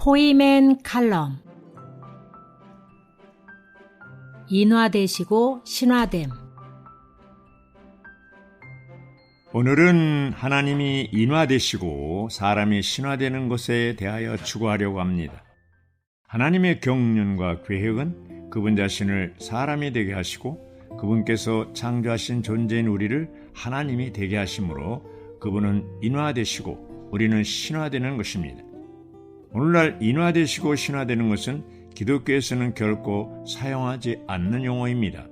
포이맨 칼럼 인화되시고 신화됨. 오늘은 하나님이 인화되시고 사람이 신화되는 것에 대하여 추구하려고 합니다. 하나님의 경륜과 계획은 그분 자신을 사람이 되게 하시고 그분께서 창조하신 존재인 우리를 하나님이 되게 하심으로 그분은 인화되시고 우리는 신화되는 것입니다. 오늘날 인화되시고 신화되는 것은 기독교에서는 결코 사용하지 않는 용어입니다.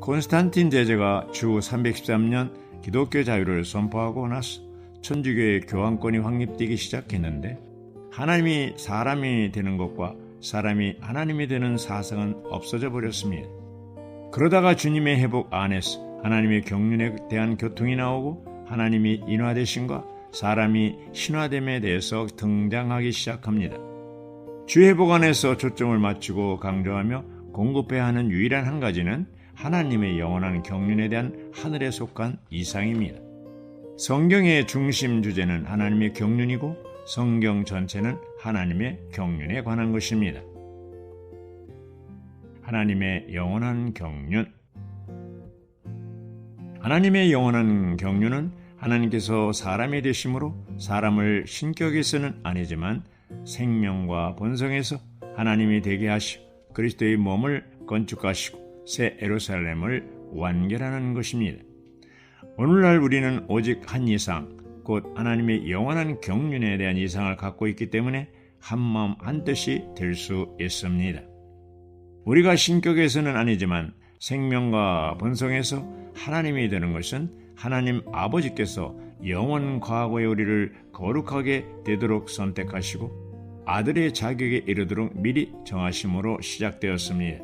콘스탄틴 제제가 주 313년 기독교 자유를 선포하고 나서 천주교의 교황권이 확립되기 시작했는데 하나님이 사람이 되는 것과 사람이 하나님이 되는 사상은 없어져 버렸습니다. 그러다가 주님의 회복 안에서 하나님의 경륜에 대한 교통이 나오고 하나님이 인화되심과 사람이 신화됨에 대해서 등장하기 시작합니다. 주 회복 안에서 초점을 맞추고 강조하며 공급해야 하는 유일한 한 가지는 하나님의 영원한 경륜에 대한 하늘에 속한 이상입니다. 성경의 중심 주제는 하나님의 경륜이고 성경 전체는 하나님의 경륜에 관한 것입니다. 하나님의 영원한 경륜. 하나님의 영원한 경륜은 하나님께서 사람이 되심으로 사람을 신격에서는 아니지만 생명과 본성에서 하나님이 되게 하시고 그리스도의 몸을 건축하시고 새 예루살렘을 완결하는 것입니다. 오늘날 우리는 오직 한 이상, 곧 하나님의 영원한 경륜에 대한 이상을 갖고 있기 때문에 한마음 한뜻이 될 수 있습니다. 우리가 신격에서는 아니지만 생명과 본성에서 하나님이 되는 것은 하나님 아버지께서 영원 과거의 우리를 거룩하게 되도록 선택하시고 아들의 자격에 이르도록 미리 정하심으로 시작되었습니다.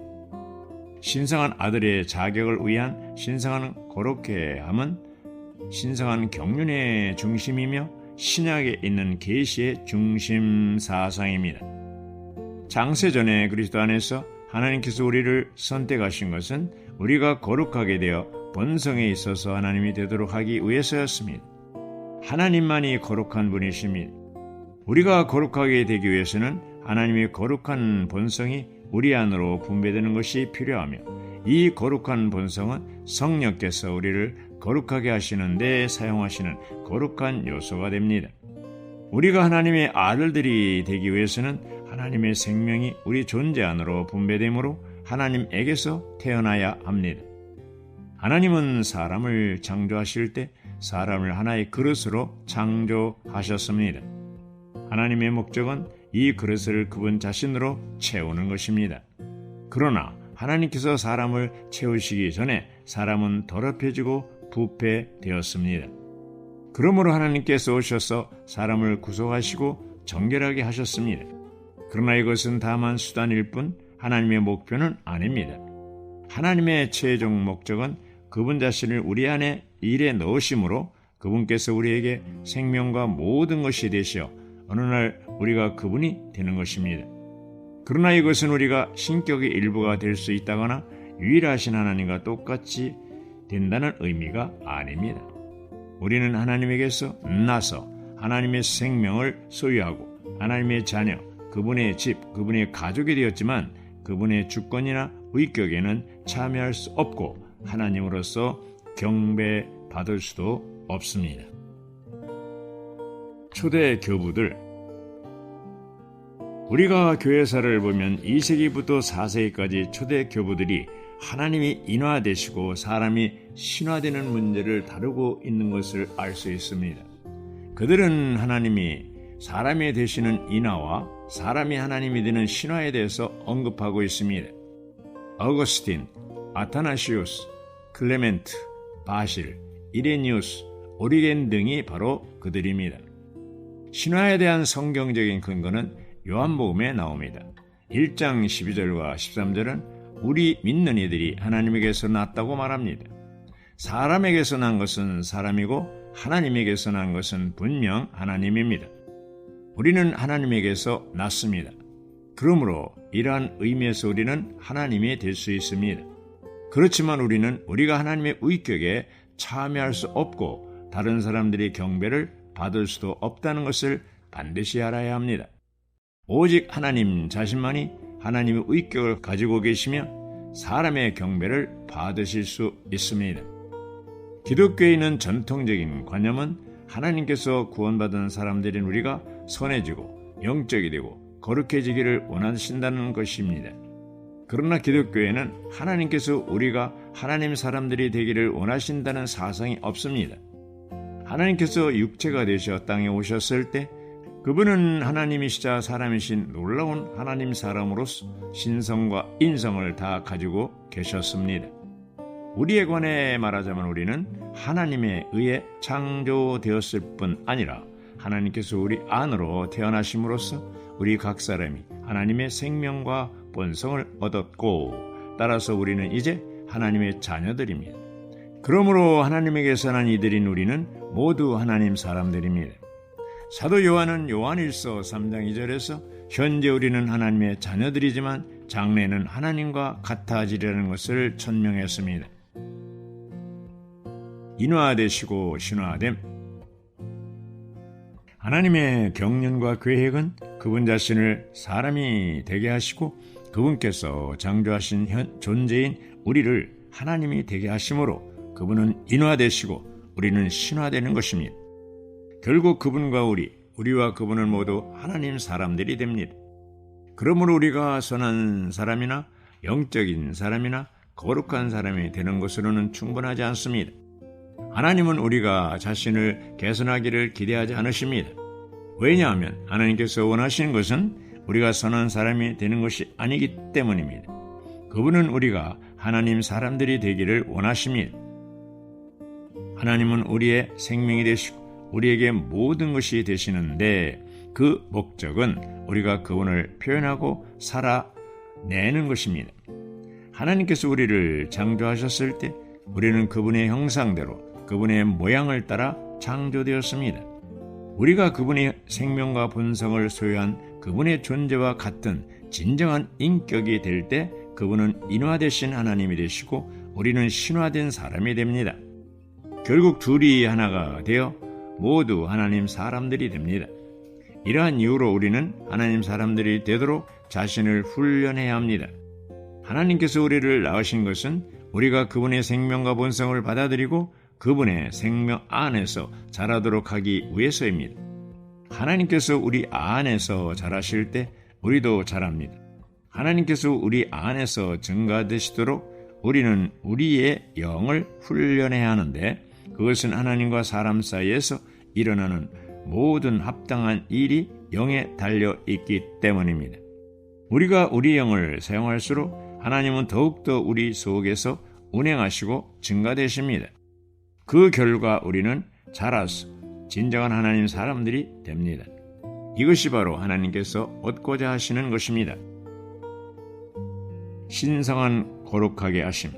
신성한 아들의 자격을 위한 신성한 거룩케 함은 신성한 경륜의 중심이며 신약에 있는 계시의 중심 사상입니다. 장세전에 그리스도 안에서 하나님께서 우리를 선택하신 것은 우리가 거룩하게 되어 본성에 있어서 하나님이 되도록 하기 위해서였습니다. 하나님만이 거룩한 분이십니다. 우리가 거룩하게 되기 위해서는 하나님의 거룩한 본성이 우리 안으로 분배되는 것이 필요하며 이 거룩한 본성은 성령께서 우리를 거룩하게 하시는 데 사용하시는 거룩한 요소가 됩니다. 우리가 하나님의 아들들이 되기 위해서는 하나님의 생명이 우리 존재 안으로 분배되므로 하나님에게서 태어나야 합니다. 하나님은 사람을 창조하실 때 사람을 하나의 그릇으로 창조하셨습니다. 하나님의 목적은 이 그릇을 그분 자신으로 채우는 것입니다. 그러나 하나님께서 사람을 채우시기 전에 사람은 더럽혀지고 부패되었습니다. 그러므로 하나님께서 오셔서 사람을 구속하시고 정결하게 하셨습니다. 그러나 이것은 다만 수단일 뿐 하나님의 목표는 아닙니다. 하나님의 최종 목적은 그분 자신을 우리 안에 일에 넣으심으로 그분께서 우리에게 생명과 모든 것이 되시어 어느 날 우리가 그분이 되는 것입니다. 그러나 이것은 우리가 신격의 일부가 될 수 있다거나 유일하신 하나님과 똑같이 된다는 의미가 아닙니다. 우리는 하나님에게서 나서 하나님의 생명을 소유하고 하나님의 자녀, 그분의 집, 그분의 가족이 되었지만 그분의 주권이나 위격에는 참여할 수 없고 하나님으로서 경배받을 수도 없습니다. 초대 교부들. 우리가 교회사를 보면 2세기부터 4세기까지 초대 교부들이 하나님이 인화되시고 사람이 신화되는 문제를 다루고 있는 것을 알 수 있습니다. 그들은 하나님이 사람이 되시는 인화와 사람이 하나님이 되는 신화에 대해서 언급하고 있습니다. 어거스틴, 아타나시우스, 클레멘트, 바실, 이레니우스, 오리겐 등이 바로 그들입니다. 신화에 대한 성경적인 근거는 요한복음에 나옵니다. 1장 12절과 13절은 우리 믿는 이들이 하나님에게서 났다고 말합니다. 사람에게서 난 것은 사람이고 하나님에게서 난 것은 분명 하나님입니다. 우리는 하나님에게서 났습니다. 그러므로 이러한 의미에서 우리는 하나님이 될 수 있습니다. 그렇지만 우리는 우리가 하나님의 위격에 참여할 수 없고 다른 사람들의 경배를 받을 수도 없다는 것을 반드시 알아야 합니다. 오직 하나님 자신만이 하나님의 의격을 가지고 계시며 사람의 경배를 받으실 수 있습니다. 기독교에 있는 전통적인 관념은 하나님께서 구원받은 사람들인 우리가 선해지고 영적이 되고 거룩해지기를 원하신다는 것입니다. 그러나 기독교에는 하나님께서 우리가 하나님 사람들이 되기를 원하신다는 사상이 없습니다. 하나님께서 육체가 되셔 땅에 오셨을 때 그분은 하나님이시자 사람이신 놀라운 하나님 사람으로서 신성과 인성을 다 가지고 계셨습니다. 우리에 관해 말하자면 우리는 하나님에 의해 창조되었을 뿐 아니라 하나님께서 우리 안으로 태어나심으로써 우리 각 사람이 하나님의 생명과 본성을 얻었고 따라서 우리는 이제 하나님의 자녀들입니다. 그러므로 하나님에게서 난 이들인 우리는 모두 하나님 사람들입니다. 사도 요한은 요한일서 3장 2절에서 현재 우리는 하나님의 자녀들이지만 장래는 하나님과 같아지려는 것을 천명했습니다. 인화되시고 신화됨. 하나님의 경륜과 계획은 그분 자신을 사람이 되게 하시고 그분께서 창조하신 존재인 우리를 하나님이 되게 하심으로 그분은 인화되시고 우리는 신화되는 것입니다. 결국 그분과 우리와 그분은 모두 하나님 사람들이 됩니다. 그러므로 우리가 선한 사람이나 영적인 사람이나 거룩한 사람이 되는 것으로는 충분하지 않습니다. 하나님은 우리가 자신을 개선하기를 기대하지 않으십니다. 왜냐하면 하나님께서 원하시는 것은 우리가 선한 사람이 되는 것이 아니기 때문입니다. 그분은 우리가 하나님 사람들이 되기를 원하십니다. 하나님은 우리의 생명이 되시고 우리에게 모든 것이 되시는데 그 목적은 우리가 그분을 표현하고 살아내는 것입니다. 하나님께서 우리를 창조하셨을 때 우리는 그분의 형상대로 그분의 모양을 따라 창조되었습니다. 우리가 그분의 생명과 본성을 소유한 그분의 존재와 같은 진정한 인격이 될 때 그분은 인화되신 하나님이 되시고 우리는 신화된 사람이 됩니다. 결국 둘이 하나가 되어 모두 하나님 사람들이 됩니다. 이러한 이유로 우리는 하나님 사람들이 되도록 자신을 훈련해야 합니다. 하나님께서 우리를 낳으신 것은 우리가 그분의 생명과 본성을 받아들이고 그분의 생명 안에서 자라도록 하기 위해서입니다. 하나님께서 우리 안에서 자라실 때 우리도 자랍니다. 하나님께서 우리 안에서 증가되시도록 우리는 우리의 영을 훈련해야 하는데 그것은 하나님과 사람 사이에서 일어나는 모든 합당한 일이 영에 달려 있기 때문입니다. 우리가 우리 영을 사용할수록 하나님은 더욱더 우리 속에서 운행하시고 증가되십니다. 그 결과 우리는 자라서 진정한 하나님 사람들이 됩니다. 이것이 바로 하나님께서 얻고자 하시는 것입니다. 신성한 거룩하게 하심.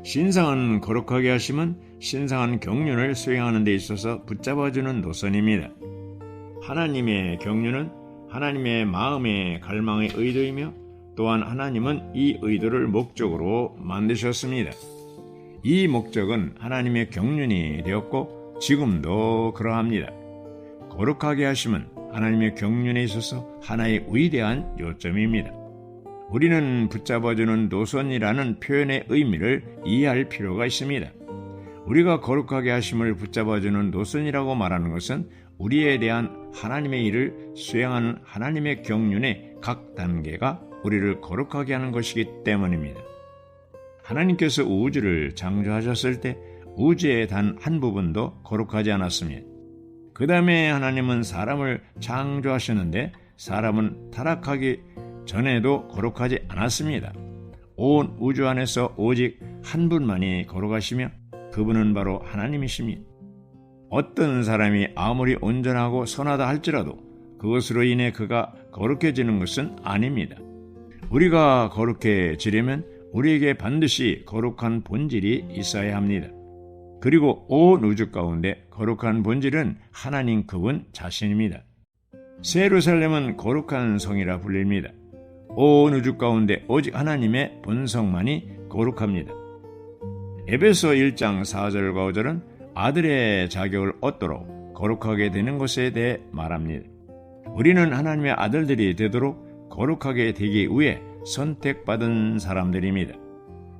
신성한 거룩하게 하심은 신성한 경륜을 수행하는 데 있어서 붙잡아주는 노선입니다. 하나님의 경륜은 하나님의 마음의 갈망의 의도이며 또한 하나님은 이 의도를 목적으로 만드셨습니다. 이 목적은 하나님의 경륜이 되었고 지금도 그러합니다. 거룩하게 하심은 하나님의 경륜에 있어서 하나의 위대한 요점입니다. 우리는 붙잡아주는 노선이라는 표현의 의미를 이해할 필요가 있습니다. 우리가 거룩하게 하심을 붙잡아주는 노선이라고 말하는 것은 우리에 대한 하나님의 일을 수행하는 하나님의 경륜의 각 단계가 우리를 거룩하게 하는 것이기 때문입니다. 하나님께서 우주를 창조하셨을 때 우주의 단 한 부분도 거룩하지 않았습니다. 그 다음에 하나님은 사람을 창조하셨는데 사람은 타락하기 전에도 거룩하지 않았습니다. 온 우주 안에서 오직 한 분만이 거룩하시며 그분은 바로 하나님이십니다. 어떤 사람이 아무리 온전하고 선하다 할지라도 그것으로 인해 그가 거룩해지는 것은 아닙니다. 우리가 거룩해지려면 우리에게 반드시 거룩한 본질이 있어야 합니다. 그리고 온 우주 가운데 거룩한 본질은 하나님 그분 자신입니다. 새 예루살렘은 거룩한 성이라 불립니다. 온 우주 가운데 오직 하나님의 본성만이 거룩합니다. 에베소 1장 4절과 5절은 아들의 자격을 얻도록 거룩하게 되는 것에 대해 말합니다. 우리는 하나님의 아들들이 되도록 거룩하게 되기 위해 선택받은 사람들입니다.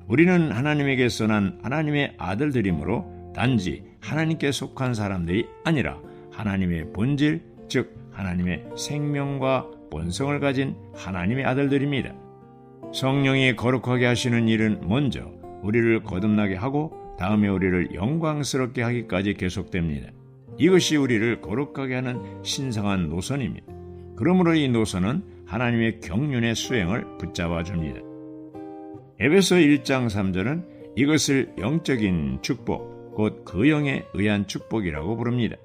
우리는 하나님에게서 난 하나님의 아들들이므로 단지 하나님께 속한 사람들이 아니라 하나님의 본질, 즉 하나님의 생명과 본성을 가진 하나님의 아들들입니다. 성령이 거룩하게 하시는 일은 먼저 우리를 거듭나게 하고 다음에 우리를 영광스럽게 하기까지 계속됩니다. 이것이 우리를 거룩하게 하는 신성한 노선입니다. 그러므로 이 노선은 하나님의 경륜의 수행을 붙잡아 줍니다. 에베소 1장 3절은 이것을 영적인 축복, 곧 그 영에 의한 축복이라고 부릅니다.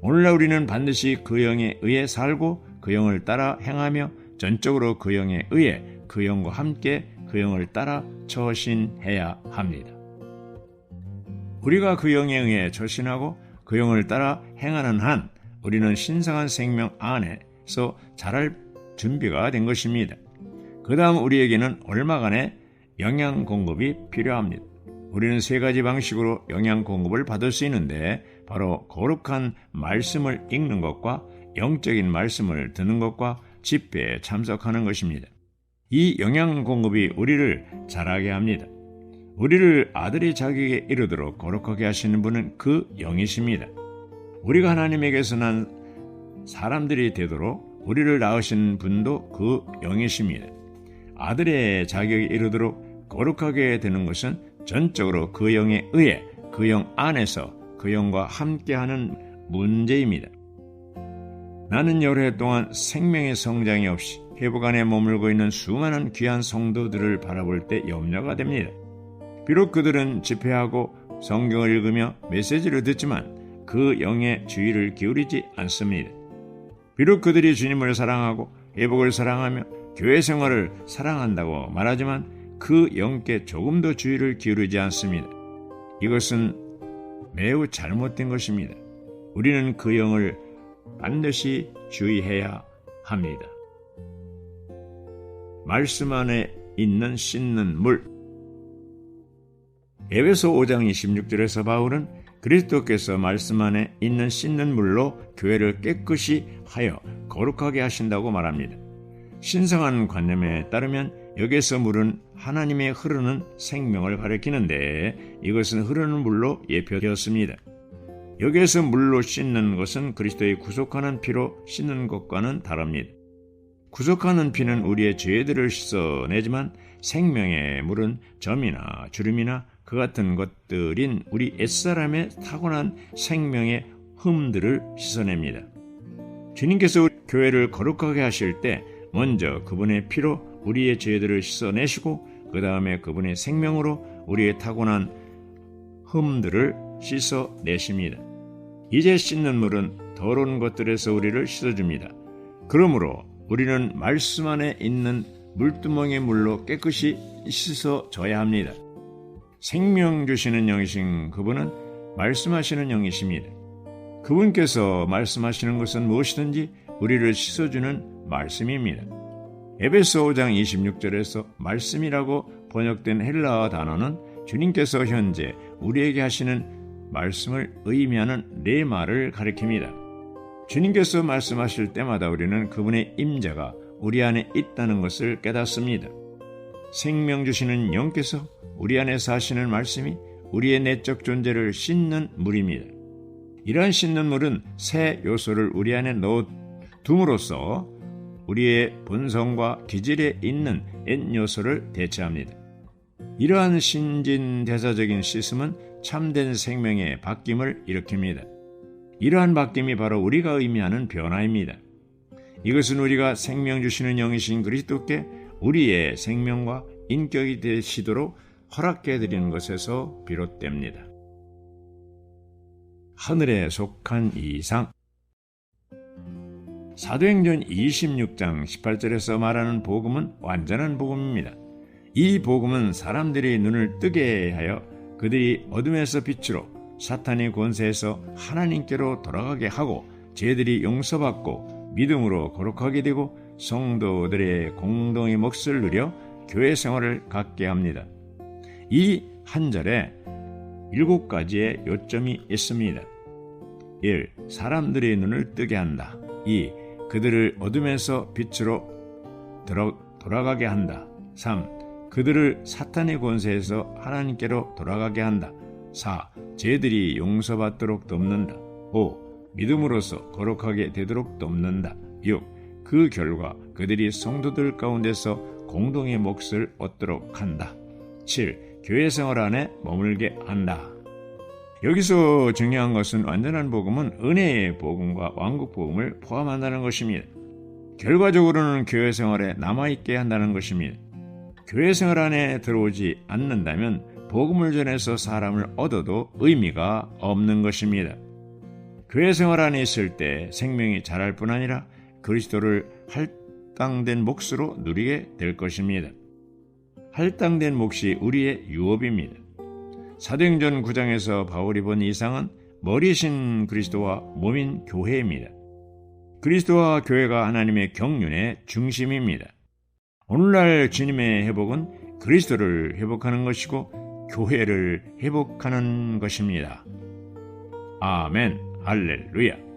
오늘날 우리는 반드시 그 영에 의해 살고 그 영을 따라 행하며 전적으로 그 영에 의해 그 영과 함께 그 영을 따라 처신해야 합니다. 우리가 그 영에 의해 처신하고 그 영을 따라 행하는 한 우리는 신성한 생명 안에서 자랄 준비가 된 것입니다. 그 다음 우리에게는 얼마간의 영양 공급이 필요합니다. 우리는 세 가지 방식으로 영양 공급을 받을 수 있는데 바로 거룩한 말씀을 읽는 것과 영적인 말씀을 듣는 것과 집회에 참석하는 것입니다. 이 영양 공급이 우리를 자라게 합니다. 우리를 아들의 자격에 이르도록 거룩하게 하시는 분은 그 영이십니다. 우리가 하나님에게서 난 사람들이 되도록 우리를 낳으신 분도 그 영이십니다. 아들의 자격에 이르도록 거룩하게 되는 것은 전적으로 그 영에 의해 그 영 안에서 그 영과 함께하는 문제입니다. 나는 여러 해 동안 생명의 성장이 없이 회복 안에 머물고 있는 수많은 귀한 성도들을 바라볼 때 염려가 됩니다. 비록 그들은 집회하고 성경을 읽으며 메시지를 듣지만 그 영의 주의를 기울이지 않습니다. 비록 그들이 주님을 사랑하고 회복을 사랑하며 교회 생활을 사랑한다고 말하지만 그 영께 조금도 주의를 기울이지 않습니다. 이것은 매우 잘못된 것입니다. 우리는 그 영을 반드시 주의해야 합니다. 말씀 안에 있는 씻는 물. 에베소 5장 26절에서 바울은 그리스도께서 말씀 안에 있는 씻는 물로 교회를 깨끗이 하여 거룩하게 하신다고 말합니다. 신성한 관념에 따르면 여기서 물은 하나님의 흐르는 생명을 가리키는데 이것은 흐르는 물로 예표되었습니다. 여기에서 물로 씻는 것은 그리스도의 구속하는 피로 씻는 것과는 다릅니다. 구속하는 피는 우리의 죄들을 씻어내지만 생명의 물은 점이나 주름이나 그 같은 것들인 우리 옛사람의 타고난 생명의 흠들을 씻어냅니다. 주님께서 교회를 거룩하게 하실 때 먼저 그분의 피로 우리의 죄들을 씻어내시고 그 다음에 그분의 생명으로 우리의 타고난 흠들을 씻어내십니다. 이제 씻는 물은 더러운 것들에서 우리를 씻어줍니다. 그러므로 우리는 말씀 안에 있는 물두멍의 물로 깨끗이 씻어져야 합니다. 생명 주시는 영이신 그분은 말씀하시는 영이십니다. 그분께서 말씀하시는 것은 무엇이든지 우리를 씻어주는 말씀입니다. 에베소 5장 26절에서 말씀이라고 번역된 헬라어 단어는 주님께서 현재 우리에게 하시는 말씀을 의미하는 레마를 가리킵니다. 주님께서 말씀하실 때마다 우리는 그분의 임재가 우리 안에 있다는 것을 깨닫습니다. 생명 주시는 영께서 우리 안에 사시는 말씀이 우리의 내적 존재를 씻는 물입니다. 이러한 씻는 물은 새 요소를 우리 안에 넣어둠으로써 우리의 본성과 기질에 있는 옛 요소를 대체합니다. 이러한 신진대사적인 씻음은 참된 생명의 바뀜을 일으킵니다. 이러한 바뀜이 바로 우리가 의미하는 변화입니다. 이것은 우리가 생명 주시는 영이신 그리스도께 우리의 생명과 인격이 되시도록 허락해 드리는 것에서 비롯됩니다. 하늘에 속한 이상. 사도행전 26장 18절에서 말하는 복음은 완전한 복음입니다. 이 복음은 사람들이 눈을 뜨게 하여 그들이 어둠에서 빛으로 사탄의 권세에서 하나님께로 돌아가게 하고 죄들이 용서받고 믿음으로 거룩하게 되고 성도들의 공동의 몫을 누려 교회 생활을 갖게 합니다. 이 한 절에 7가지의 요점이 있습니다. 1. 사람들의 눈을 뜨게 한다. 2. 그들을 어둠에서 빛으로 돌아가게 한다. 3. 그들을 사탄의 권세에서 하나님께로 돌아가게 한다. 4. 죄들이 용서받도록 돕는다. 5. 믿음으로써 거룩하게 되도록 돕는다. 6. 그 결과 그들이 성도들 가운데서 공동의 몫을 얻도록 한다. 7. 교회 생활 안에 머물게 한다. 여기서 중요한 것은 완전한 복음은 은혜의 복음과 왕국 복음을 포함한다는 것입니다. 결과적으로는 교회 생활에 남아있게 한다는 것입니다. 교회 생활 안에 들어오지 않는다면 복음을 전해서 사람을 얻어도 의미가 없는 것입니다. 교회 생활 안에 있을 때 생명이 자랄 뿐 아니라 그리스도를 할당된 몫으로 누리게 될 것입니다. 할당된 몫이 우리의 유업입니다. 사도행전 9장에서 바울이 본 이상은 머리신 그리스도와 몸인 교회입니다. 그리스도와 교회가 하나님의 경륜의 중심입니다. 오늘날 주님의 회복은 그리스도를 회복하는 것이고 교회를 회복하는 것입니다. 아멘, 할렐루야.